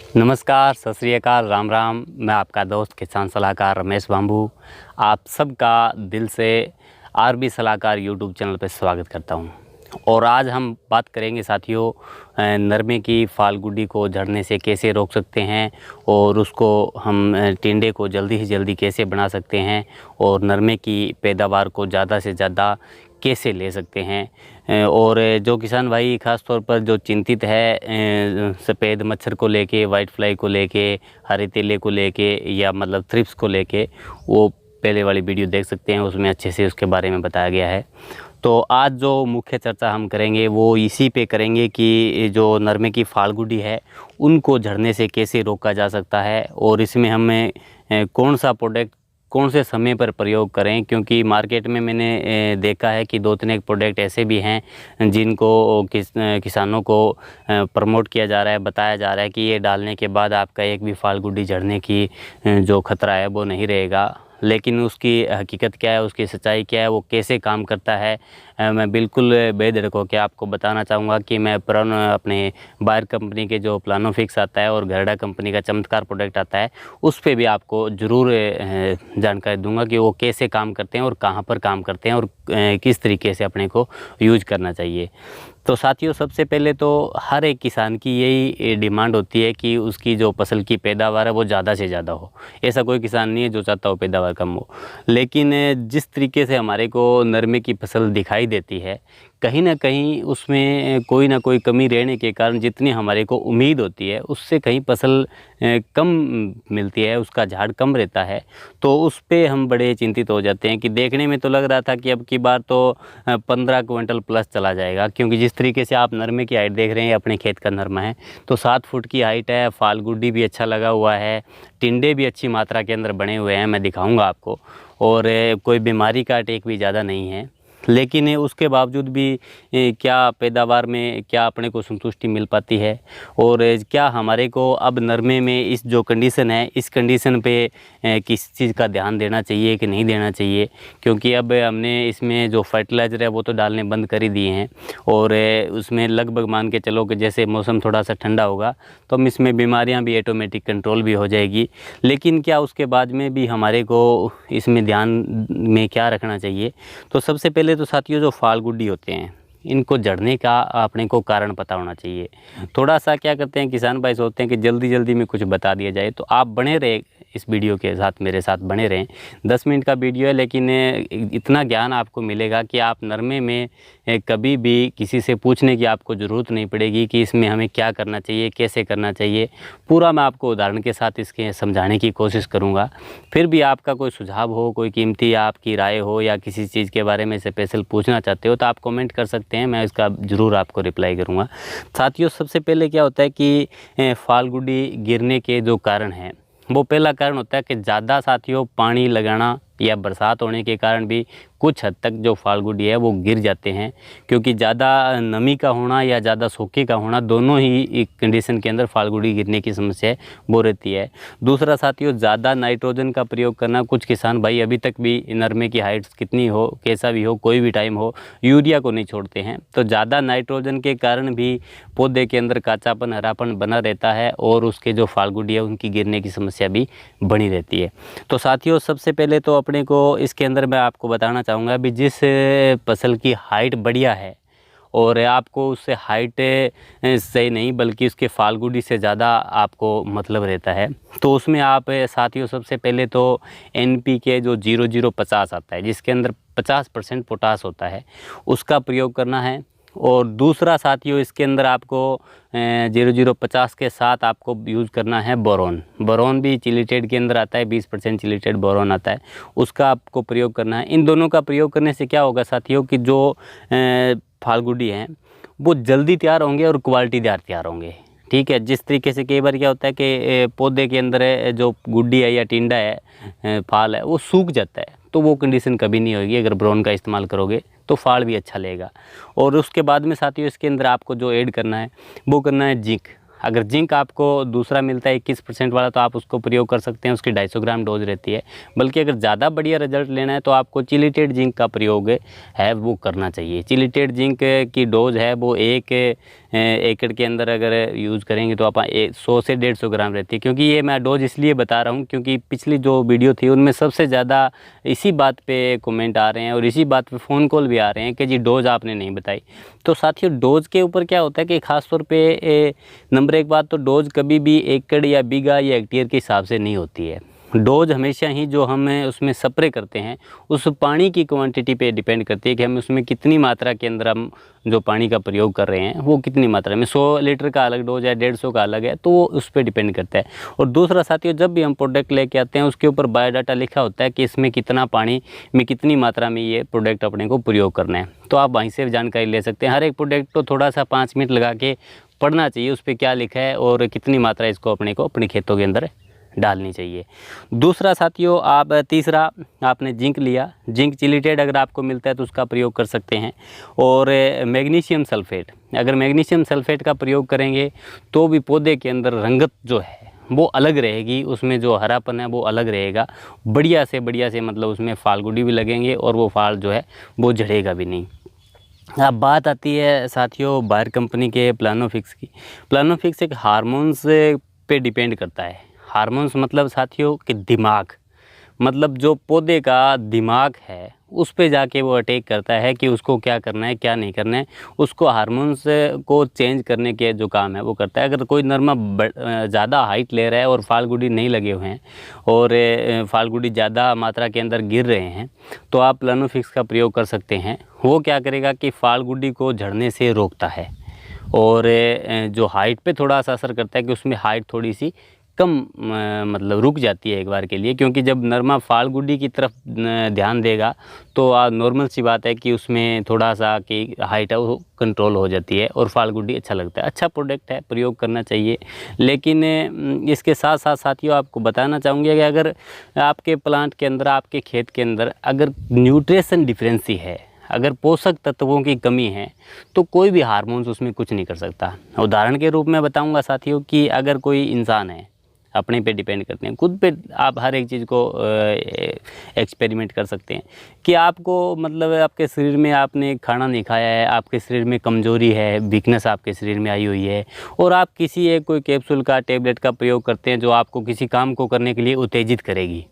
नमस्कार, सत श्री अकाल, राम राम। मैं आपका दोस्त किसान सलाहकार रमेश बांबू आप सबका दिल से आरबी सलाहकार यूट्यूब चैनल पर स्वागत करता हूं। और आज हम बात करेंगे साथियों, नरमे की फालगुडी को झड़ने से कैसे रोक सकते हैं और उसको हम टिंडे को जल्दी से जल्दी कैसे बना सकते हैं और नरमे की पैदावार को ज़्यादा से ज़्यादा कैसे ले सकते हैं। और जो किसान भाई ख़ास तौर पर जो चिंतित है सफ़ेद मच्छर को लेके, वाइट फ्लाई को लेके, हरे तीले को लेके या मतलब थ्रिप्स को लेके, वो पहले वाली वीडियो देख सकते हैं, उसमें अच्छे से उसके बारे में बताया गया है। तो आज जो मुख्य चर्चा हम करेंगे वो इसी पे करेंगे कि जो नरमे की फालगुडी है उनको झड़ने से कैसे रोका जा सकता है और इसमें हमें कौन सा प्रोडक्ट कौन से समय पर प्रयोग करें, क्योंकि मार्केट में मैंने देखा है कि 2-3 एक प्रोडक्ट ऐसे भी हैं जिनको किसानों को प्रमोट किया जा रहा है, बताया जा रहा है कि ये डालने के बाद आपका एक भी फालगुडी झड़ने की जो खतरा है वो नहीं रहेगा। लेकिन उसकी हकीकत क्या है, उसकी सच्चाई क्या है, वो कैसे काम करता है, मैं बिल्कुल बेधड़क होकर आपको बताना चाहूँगा कि मैं अपने बायर कंपनी के जो प्लानोफिक्स आता है और गरडा कंपनी का चमत्कार प्रोडक्ट आता है उस पे भी आपको ज़रूर जानकारी दूंगा कि वो कैसे काम करते हैं और कहाँ पर काम करते हैं और किस तरीके से अपने को यूज करना चाहिए। तो साथियों, सबसे पहले तो हर एक किसान की यही डिमांड होती है कि उसकी जो फसल की पैदावार है वो ज़्यादा से ज़्यादा हो। ऐसा कोई किसान नहीं है जो चाहता हो पैदावार कम हो। लेकिन जिस तरीके से हमारे को नरमे की फसल दिखाई देती है, कहीं ना कहीं उसमें कोई ना कोई कमी रहने के कारण जितनी हमारे को उम्मीद होती है उससे कहीं फसल कम मिलती है, उसका झाड़ कम रहता है। तो उस पे हम बड़े चिंतित हो जाते हैं कि देखने में तो लग रहा था कि अब की बार तो 15 क्विंटल प्लस चला जाएगा, क्योंकि जिस तरीके से आप नरमे की हाइट देख रहे हैं, अपने खेत का नरमा है तो 7 फुट की हाइट है, फालगुडी भी अच्छा लगा हुआ है, टिंडे भी अच्छी मात्रा के अंदर बने हुए हैं, मैं दिखाऊँगा आपको। और कोई बीमारी का अटैक भी ज़्यादा नहीं है। लेकिन उसके बावजूद भी क्या पैदावार में क्या अपने को संतुष्टि मिल पाती है और क्या हमारे को अब नरमे में इस जो कंडीशन है इस कंडीशन पे किस चीज़ का ध्यान देना चाहिए कि नहीं देना चाहिए, क्योंकि अब हमने इसमें जो फर्टिलाइज़र है वो तो डालने बंद कर ही दिए हैं और उसमें लगभग मान के चलो कि जैसे मौसम थोड़ा सा ठंडा होगा तो हम इसमें बीमारियाँ भी ऑटोमेटिक कंट्रोल भी हो जाएगी। लेकिन क्या उसके बाद में भी हमारे को इसमें ध्यान में क्या रखना चाहिए, तो सबसे पहले तो साथियों जो फालगुडी होते हैं इनको जड़ने का अपने को कारण पता होना चाहिए। थोड़ा सा क्या करते हैं किसान भाई, सोचते हैं कि जल्दी जल्दी में कुछ बता दिया जाए, तो आप बने रहे इस वीडियो के साथ, मेरे साथ बने रहें। 10 मिनट का वीडियो है लेकिन इतना ज्ञान आपको मिलेगा कि आप नरमे में कभी भी किसी से पूछने की आपको ज़रूरत नहीं पड़ेगी कि इसमें हमें क्या करना चाहिए, कैसे करना चाहिए। पूरा मैं आपको उदाहरण के साथ इसके समझाने की कोशिश करूँगा। फिर भी आपका कोई सुझाव हो, कोई कीमती आपकी राय हो या किसी चीज़ के बारे में स्पेशल पूछना चाहते हो तो आप कमेंट कर सकते हैं, मैं इसका ज़रूर आपको रिप्लाई करूँगा। साथियों, सबसे पहले क्या होता है कि फालगुडी गिरने के जो कारण हैं वो पहला कारण होता है कि ज़्यादा साथियों पानी लगाना या बरसात होने के कारण भी कुछ हद तक जो फालगुडी है वो गिर जाते हैं, क्योंकि ज़्यादा नमी का होना या ज़्यादा सूखे का होना दोनों ही एक कंडीशन के अंदर फालगुडी गिरने की समस्या वो रहती है। दूसरा साथियों, ज़्यादा नाइट्रोजन का प्रयोग करना। कुछ किसान भाई अभी तक भी नरमे की हाइट्स कितनी हो, कैसा भी हो, कोई भी टाइम हो, यूरिया को नहीं छोड़ते हैं। तो ज़्यादा नाइट्रोजन के कारण भी पौधे के अंदर काचापन, हरापन बना रहता है और उसके जो फालगुडी है उनकी गिरने की समस्या भी बनी रहती है। तो साथियों, सबसे पहले तो अपने को इसके अंदर मैं आपको बताना चाहूँगा अभी जिस फसल की हाइट बढ़िया है और आपको उससे हाइट से नहीं बल्कि उसके फालगुडी से ज़्यादा आपको मतलब रहता है, तो उसमें आप साथियों सबसे पहले तो NPK जो 0050 आता है जिसके अंदर 50% पोटास होता है उसका प्रयोग करना है। और दूसरा साथियों, इसके अंदर आपको 0050 के साथ आपको यूज़ करना है बोरोन। बोरोन भी चिलीटेड के अंदर आता है, 20% चिलीटेड बोरोन आता है, उसका आपको प्रयोग करना है। इन दोनों का प्रयोग करने से क्या होगा साथियों कि जो फालगुडी हैं वो जल्दी तैयार होंगे और क्वालिटीदार तैयार होंगे। ठीक है, जिस तरीके से कई बार क्या होता है कि पौधे के अंदर जो गुड्डी है या टिंडा है, फाल है, वो सूख जाता है, तो वो कंडीशन कभी नहीं होगी अगर बोरोन का इस्तेमाल करोगे तो फाल भी अच्छा लेगा। और उसके बाद में साथियों इसके अंदर आपको जो ऐड करना है वो करना है जिंक। अगर जिंक आपको दूसरा मिलता है 21% वाला तो आप उसको प्रयोग कर सकते हैं, उसकी 250 ग्राम डोज रहती है। बल्कि अगर ज़्यादा बढ़िया रिजल्ट लेना है तो आपको चिलीटेड जिंक का प्रयोग है वो करना चाहिए। चिलीटेड जिंक की डोज है वो 1 एकड़ के अंदर अगर यूज़ करेंगे तो आप 100 से 150 ग्राम रहती है। क्योंकि ये मैं डोज इसलिए बता रहा हूँ क्योंकि पिछली जो वीडियो थी उनमें सबसे ज़्यादा इसी बात पे कमेंट आ रहे हैं और इसी बात पे फ़ोन कॉल भी आ रहे हैं कि जी डोज़ आपने नहीं बताई। तो साथियों डोज़ के ऊपर क्या होता है कि ख़ास तौर पे नंबर एक बात तो डोज़ कभी भी एकड़ या बीघा या हेक्टेयर के हिसाब से नहीं होती है। डोज हमेशा ही जो हम उसमें स्प्रे करते हैं उस पानी की क्वांटिटी पे डिपेंड करती है कि हम उसमें कितनी मात्रा के अंदर हम जो पानी का प्रयोग कर रहे हैं वो कितनी मात्रा में, 100 लीटर का अलग डोज है, 150 का अलग है, तो वो उस पर डिपेंड करता है। और दूसरा साथियों जब भी हम प्रोडक्ट लेके आते हैं उसके ऊपर बायोडाटा लिखा होता है कि इसमें कितना पानी में कितनी मात्रा में ये प्रोडक्ट अपने को प्रयोग करना है, तो आप वहीं से जानकारी ले सकते हैं। हर एक प्रोडक्ट को थोड़ा सा 5 मिनट लगा के पढ़ना चाहिए, उस पर क्या लिखा है और कितनी मात्रा इसको अपने खेतों के अंदर डालनी चाहिए। दूसरा साथियों आप तीसरा आपने जिंक लिया, जिंक चिलीटेड अगर आपको मिलता है तो उसका प्रयोग कर सकते हैं। और मैग्नीशियम सल्फेट, अगर मैग्नीशियम सल्फेट का प्रयोग करेंगे तो भी पौधे के अंदर रंगत जो है वो अलग रहेगी, उसमें जो हरापन है वो अलग रहेगा, बढ़िया से मतलब उसमें फालगुडी भी लगेंगे और वो फाल जो है वो झड़ेगा भी नहीं। अब बात आती है साथियों बायर कंपनी के प्लानोफिक्स की। प्लानोफिक्स एक हार्मोन्स पे डिपेंड करता है। हार्मोन्स मतलब साथियों कि दिमाग, मतलब जो पौधे का दिमाग है उस पे जाके वो अटैक करता है कि उसको क्या करना है क्या नहीं करना है, उसको हार्मोन्स को चेंज करने के जो काम है वो करता है। अगर कोई नरमा ज़्यादा हाइट ले रहा है और फालगुडी नहीं लगे हुए हैं और फालगुडी ज़्यादा मात्रा के अंदर गिर रहे हैं तो आप प्लानोफिक्स का प्रयोग कर सकते हैं। वो क्या करेगा कि फालगुडी को झड़ने से रोकता है और जो हाइट पे थोड़ा सा असर करता है कि उसमें हाइट थोड़ी सी कम मतलब रुक जाती है एक बार के लिए, क्योंकि जब नरमा फालगुडी की तरफ ध्यान देगा तो नॉर्मल सी बात है कि उसमें थोड़ा सा कि हाइट है वो कंट्रोल हो जाती है और फालगुडी अच्छा लगता है। अच्छा प्रोडक्ट है, प्रयोग करना चाहिए। लेकिन इसके साथ साथ साथियों आपको बताना चाहूँगी कि अगर आपके प्लांट के अंदर, आपके खेत के अंदर अगर न्यूट्रिशन डिफरेंसी है, अगर पोषक तत्वों की कमी है तो कोई भी हार्मोन्स उसमें कुछ नहीं कर सकता। उदाहरण के रूप में बताऊंगा साथियों कि अगर कोई इंसान है, अपने पे डिपेंड करते हैं, खुद पे आप हर एक चीज़ को एक्सपेरिमेंट कर सकते हैं कि आपको मतलब आपके शरीर में आपने खाना नहीं खाया है, आपके शरीर में कमज़ोरी है, वीकनेस आपके शरीर में आई हुई है और आप किसी एक कोई कैप्सूल का, टैबलेट का प्रयोग करते हैं जो आपको किसी काम को करने के लिए उत्तेजित करेगी।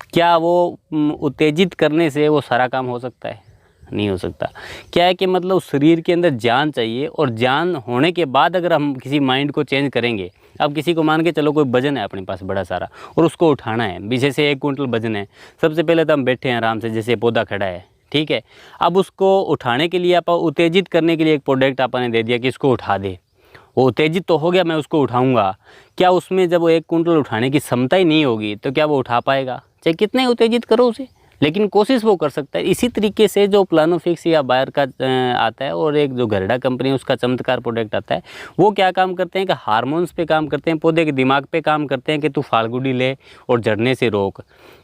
क्या वो उत्तेजित करने से वो सारा काम हो सकता है? नहीं हो सकता। क्या है कि मतलब उस शरीर के अंदर जान चाहिए और जान होने के बाद अगर हम किसी माइंड को चेंज करेंगे, अब किसी को मान के चलो कोई वजन है अपने पास बड़ा सारा और उसको उठाना है, पीछे से 1 कुंटल वजन है, सबसे पहले तो हम बैठे हैं आराम से, जैसे पौधा खड़ा है, ठीक है। अब उसको उठाने के लिए आप उत्तेजित करने के लिए एक प्रोडक्ट आपने दे दिया कि इसको उठा दे, वो उत्तेजित तो हो गया, मैं उसको उठाऊंगा। क्या उसमें जब वो 1 कुंटल उठाने की क्षमता ही नहीं होगी तो क्या वो उठा पाएगा? चाहे कितने उत्तेजित करो उसे, लेकिन कोशिश वो कर सकता है। इसी तरीके से जो प्लानोफिक्स या बायर का आता है और एक जो घरडा कंपनी है उसका चमत्कार प्रोडक्ट आता है, वो क्या काम करते हैं कि हार्मोन्स पे काम करते हैं, पौधे के दिमाग पे काम करते हैं कि तू फालगुडी ले और झड़ने से रोक।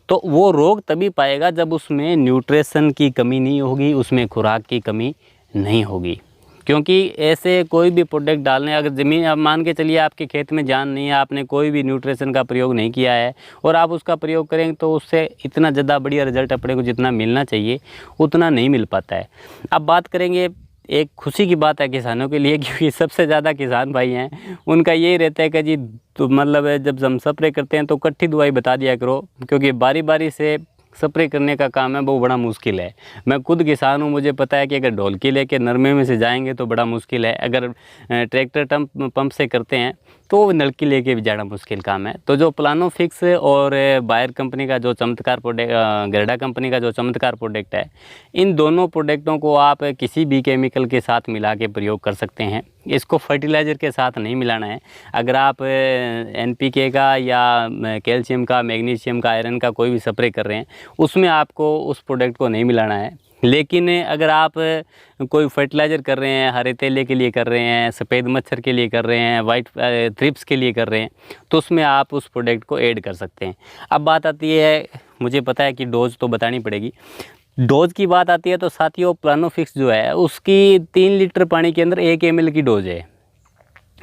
तो वो रोग तभी पाएगा जब उसमें न्यूट्रिशन की कमी नहीं होगी, उसमें खुराक की कमी नहीं होगी। क्योंकि ऐसे कोई भी प्रोडक्ट डालने, अगर ज़मीन आप मान के चलिए आपके खेत में जान नहीं है, आपने कोई भी न्यूट्रिशन का प्रयोग नहीं किया है और आप उसका प्रयोग करेंगे तो उससे इतना ज़्यादा बढ़िया रिजल्ट अपने को जितना मिलना चाहिए उतना नहीं मिल पाता है। अब बात करेंगे, एक खुशी की बात है किसानों के लिए, क्योंकि सबसे ज़्यादा किसान भाई हैं उनका यही रहता है कि जी तो मतलब जब हम स्प्रे करते हैं तो इकट्ठी दवाई बता दिया करो, क्योंकि बारी बारी से स्प्रे करने का काम है वो बड़ा मुश्किल है। मैं खुद किसान हूँ, मुझे पता है कि अगर ढोलकी लेके नरमे में से जाएंगे तो बड़ा मुश्किल है, अगर ट्रैक्टर पंप से करते हैं तो नलकी लेके भी जाना मुश्किल काम है। तो जो प्लानोफिक्स और बायर कंपनी का जो चमत्कार प्रोडक्ट, घरडा कंपनी का जो चमत्कार प्रोडक्ट है, इन दोनों प्रोडक्टों को आप किसी भी केमिकल के साथ मिला के प्रयोग कर सकते हैं। इसको फर्टिलाइज़र के साथ नहीं मिलाना है। अगर आप NPK का या कैल्शियम का, मैग्नीशियम का, आयरन का कोई भी स्प्रे कर रहे हैं उसमें आपको उस प्रोडक्ट को नहीं मिलाना है। लेकिन अगर आप कोई फर्टिलाइज़र कर रहे हैं, हरे तेले के लिए कर रहे हैं, सफ़ेद मच्छर के लिए कर रहे हैं, वाइट थ्रिप्स के लिए कर रहे हैं, तो उसमें आप उस प्रोडक्ट को ऐड कर सकते हैं। अब बात आती है, मुझे पता है कि डोज तो बतानी पड़ेगी, डोज की बात आती है तो साथियों प्लानोफिक्स जो है उसकी 3 लीटर पानी के अंदर 1 ml की डोज है।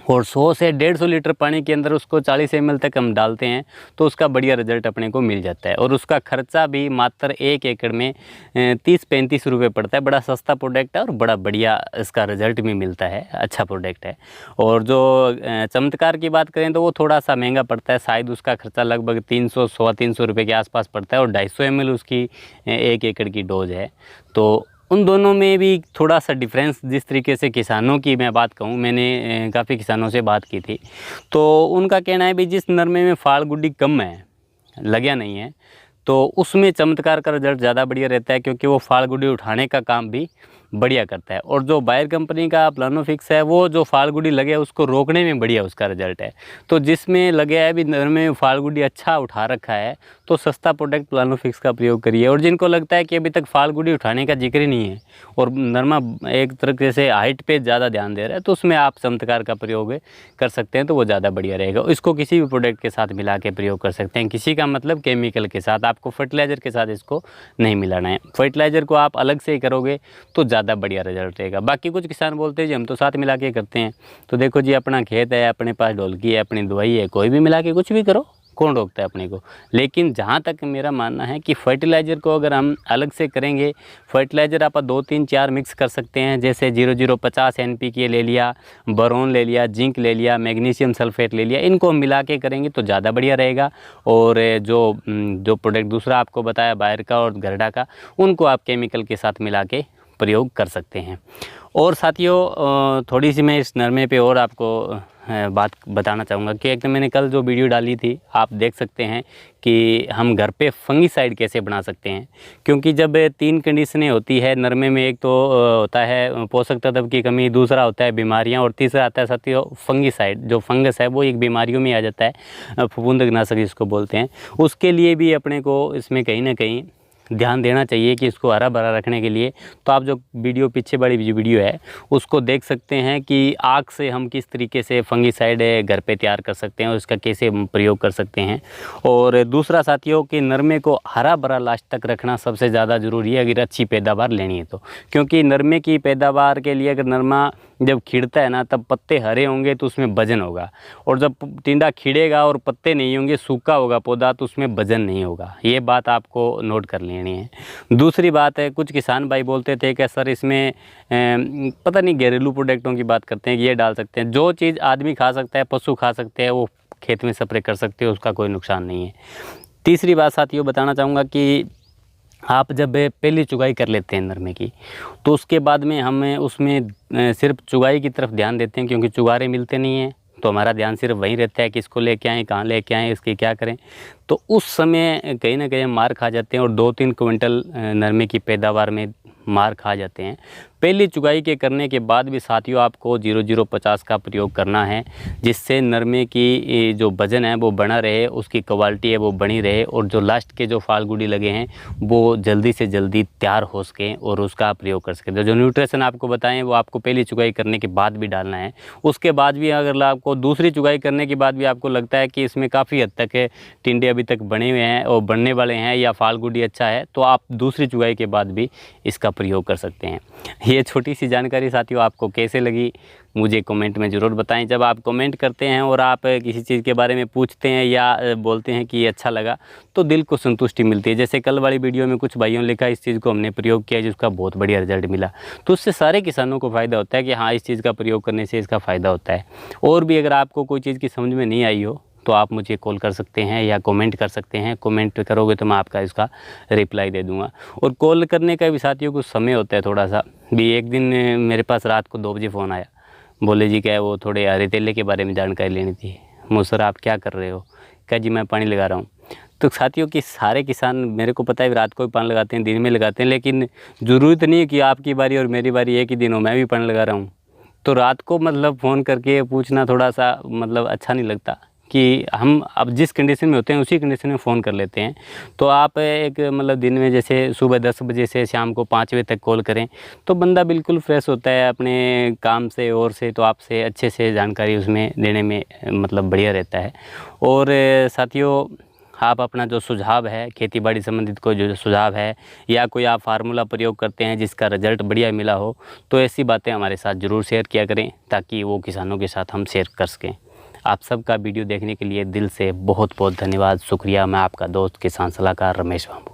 और 100 से 150 लीटर पानी के अंदर उसको 40 ml तक हम डालते हैं तो उसका बढ़िया रिजल्ट अपने को मिल जाता है। और उसका खर्चा भी मात्र 1 एकड़ में 30-35 रुपये पड़ता है। बड़ा सस्ता प्रोडक्ट है और बड़ा बढ़िया इसका रिजल्ट भी मिलता है, अच्छा प्रोडक्ट है। और जो चमत्कार की बात करें तो वो थोड़ा सा महंगा पड़ता है, शायद उसका खर्चा लगभग 300-325 रुपये के आसपास पड़ता है और 250 ml उसकी 1 एकड़ की डोज है। तो उन दोनों में भी थोड़ा सा डिफरेंस, जिस तरीके से किसानों की मैं बात कहूँ, मैंने काफ़ी किसानों से बात की थी तो उनका कहना है भी जिस नरमे में फाड़ गुड्डी कम है, लगा नहीं है, तो उसमें चमत्कार का रिजल्ट ज़्यादा बढ़िया रहता है, क्योंकि वो फाड़ गुड्डी उठाने का काम भी बढ़िया करता है। और जो बायर कंपनी का प्लानोफिक्स है वो जो फाड़ गुड्डी लगे उसको रोकने में बढ़िया उसका रिजल्ट है। तो जिसमें लगे है भी नरमे में फाड़ गुड्डी अच्छा उठा रखा है तो सस्ता प्रोडक्ट प्लानोफिक्स का प्रयोग करिए। और जिनको लगता है कि अभी तक फाड़ गुड्डी उठाने का जिक्र ही नहीं है और नरमा एक तरीके से हाइट पे ज़्यादा ध्यान दे रहा है, तो उसमें आप चमत्कार का प्रयोग कर सकते हैं, तो वो ज़्यादा बढ़िया रहेगा। इसको किसी भी प्रोडक्ट के साथ मिला के प्रयोग कर सकते हैं, किसी का मतलब केमिकल के साथ, आपको फर्टिलाइज़र के साथ इसको नहीं मिलाना है। फर्टिलाइज़र को आप अलग से ही करोगे तो ज़्यादा बढ़िया रिजल्ट रहेगा। बाकी कुछ किसान बोलते हैं जी हम तो साथ मिला के करते हैं, तो देखो जी अपना खेत है, अपने पास ढोलकी है, अपनी दवाई है, कोई भी मिला के कुछ भी करो, कौन रोकता है अपने को। लेकिन जहाँ तक मेरा मानना है कि फर्टिलाइज़र को अगर हम अलग से करेंगे, फर्टिलाइज़र आप 2-3-4 मिक्स कर सकते हैं, जैसे 0050 NPK ले लिया, बोरोन ले लिया, जिंक ले लिया, मैग्नीशियम सल्फेट ले लिया, इनको मिला के करेंगे तो ज़्यादा बढ़िया रहेगा। और जो प्रोडक्ट दूसरा आपको बताया बायर का और गरडा का, उनको आप केमिकल के साथ मिला के प्रयोग कर सकते हैं। और साथियों थोड़ी सी मैं इस नरमे पे और आपको बात बताना चाहूँगा कि एकदम मैंने कल जो वीडियो डाली थी, आप देख सकते हैं कि हम घर पे फंगीसाइड कैसे बना सकते हैं। क्योंकि जब 3 कंडीशनें होती है नरमे में, एक तो होता है पोषक तत्व की कमी, दूसरा होता है बीमारियां, और तीसरा आता है साथियों फंगीसाइड। जो फंगस है वो एक बीमारियों में आ जाता है, फफूंदनाशक जिसको बोलते हैं। उसके लिए भी अपने को इसमें कहीं ना कहीं ध्यान देना चाहिए कि इसको हरा भरा रखने के लिए। तो आप जो वीडियो पीछे वाली जो वीडियो है उसको देख सकते हैं कि आग से हम किस तरीके से फंगीसाइड घर पे तैयार कर सकते हैं और उसका कैसे प्रयोग कर सकते हैं। और दूसरा साथियों कि नरमे को हरा भरा लास्ट तक रखना सबसे ज़्यादा ज़रूरी है अगर अच्छी पैदावार लेनी है तो। क्योंकि नरमे की पैदावार के लिए अगर नरमा जब खिड़ता है ना, तब पत्ते हरे होंगे तो उसमें वजन होगा, और जब टिंडा खिड़ेगा और पत्ते नहीं होंगे, सूखा होगा पौधा, तो उसमें वजन नहीं होगा। ये बात आपको नोट कर लेनी है। दूसरी बात है, कुछ किसान भाई बोलते थे कि सर इसमें पता नहीं घरेलू प्रोडक्टों की बात करते हैं कि ये डाल सकते हैं। जो चीज़ आदमी खा सकता है, पशु खा सकते हैं, वो खेत में स्प्रे कर सकते हो, उसका कोई नुकसान नहीं है। तीसरी बात साथियों बताना चाहूँगा कि आप जब पहली चुगाई कर लेते हैं नरमे की, तो उसके बाद में हमें उसमें सिर्फ चुगाई की तरफ ध्यान देते हैं, क्योंकि चुगारे मिलते नहीं हैं, तो हमारा ध्यान सिर्फ वहीं रहता है कि इसको लेके आएँ, कहाँ लेके आएँ, इसकी क्या करें। तो उस समय कहीं ना कहीं मार खा जाते हैं और 2-3 क्विंटल नरमे की पैदावार में मार खा जाते हैं। पहली चुगाई के करने के बाद भी साथियों आपको 0050 का प्रयोग करना है, जिससे नरमे की जो वजन है वो बना रहे, उसकी क्वालिटी है वो बनी रहे, और जो लास्ट के जो फाल गुड़ी लगे हैं वो जल्दी से जल्दी तैयार हो सकें और उसका प्रयोग कर सकें। तो जो न्यूट्रिशन आपको बताएं वो आपको पहली चुगाई करने के बाद भी डालना है। उसके बाद भी अगर आपको दूसरी चुगाई करने के बाद भी आपको लगता है कि इसमें काफ़ी हद तक टिंडे अभी तक बने हुए हैं और बनने वाले हैं, या फाल गुड़ी अच्छा है, तो आप दूसरी चुगाई के बाद भी इसका प्रयोग कर सकते हैं। ये छोटी सी जानकारी साथियों आपको कैसे लगी मुझे कमेंट में ज़रूर बताएं। जब आप कमेंट करते हैं और आप किसी चीज़ के बारे में पूछते हैं या बोलते हैं कि ये अच्छा लगा, तो दिल को संतुष्टि मिलती है। जैसे कल वाली वीडियो में कुछ भाइयों ने लिखा इस चीज़ को हमने प्रयोग किया जिसका बहुत बढ़िया रिजल्ट मिला, तो उससे सारे किसानों को फ़ायदा होता है कि हाँ इस चीज़ का प्रयोग करने से इसका फ़ायदा होता है। और भी अगर आपको कोई चीज़ की समझ में नहीं आई हो तो आप मुझे कॉल कर सकते हैं या कमेंट कर सकते हैं। कमेंट करोगे तो मैं आपका इसका रिप्लाई दे दूंगा। और कॉल करने का भी साथियों कुछ समय होता है थोड़ा सा भी। एक दिन मेरे पास रात को 2 बजे फ़ोन आया, बोले जी क्या है वो थोड़े हरे तेले के बारे में जानकारी लेनी थी। सर आप क्या कर रहे हो? क्या जी मैं पानी लगा रहा हूँ। तो साथियों कि सारे किसान मेरे को पता है रात को भी पानी लगाते हैं, दिन में लगाते हैं, लेकिन ज़रूरत नहीं है कि आपकी बारी और मेरी बारी एक ही दिन हो, मैं भी पानी लगा रहा हूँ। तो रात को मतलब फ़ोन करके पूछना थोड़ा सा मतलब अच्छा नहीं लगता कि हम अब जिस कंडीशन में होते हैं उसी कंडीशन में फ़ोन कर लेते हैं। तो आप एक मतलब दिन में जैसे सुबह 10 बजे से शाम को 5 बजे तक कॉल करें तो बंदा बिल्कुल फ्रेश होता है अपने काम से और से, तो आपसे अच्छे से जानकारी उसमें देने में मतलब बढ़िया रहता है। और साथियों आप अपना जो सुझाव है खेती बाड़ी संबंधित कोई जो सुझाव है या कोई आप फार्मूला प्रयोग करते हैं जिसका रिजल्ट बढ़िया मिला हो, तो ऐसी बातें हमारे साथ ज़रूर शेयर किया करें ताकि वो किसानों के साथ हम शेयर कर सकें। आप सबका वीडियो देखने के लिए दिल से बहुत बहुत धन्यवाद, शुक्रिया। मैं आपका दोस्त किसान सलाहकार रमेश बाबू।